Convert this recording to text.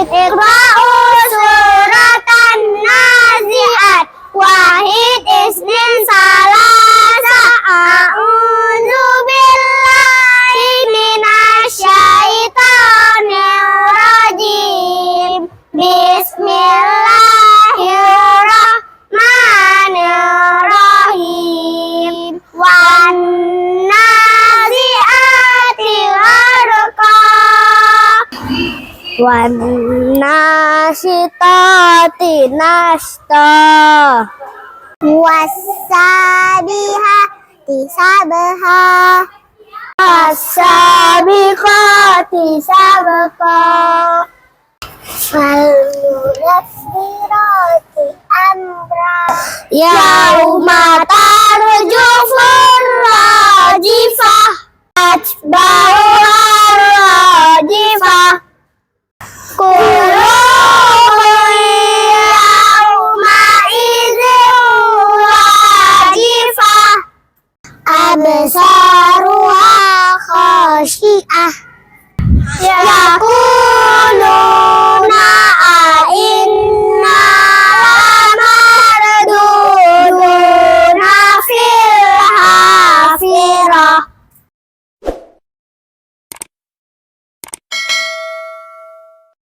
Iqra'u suratan nazi'at wahid isnin salasa a'udzu billahi minasyaitonir rajim. Bismillahirrahmanirrahim. Wan nazi'ati gharqa wan nasitati nashta was-sabihati sabha was-sabiqati sabqa fal-mudabbirati amra yauma tarjufur rajifah atba'uha rajifah qulubun yauma idzin wajifah absaruha khashi'ah yaqulu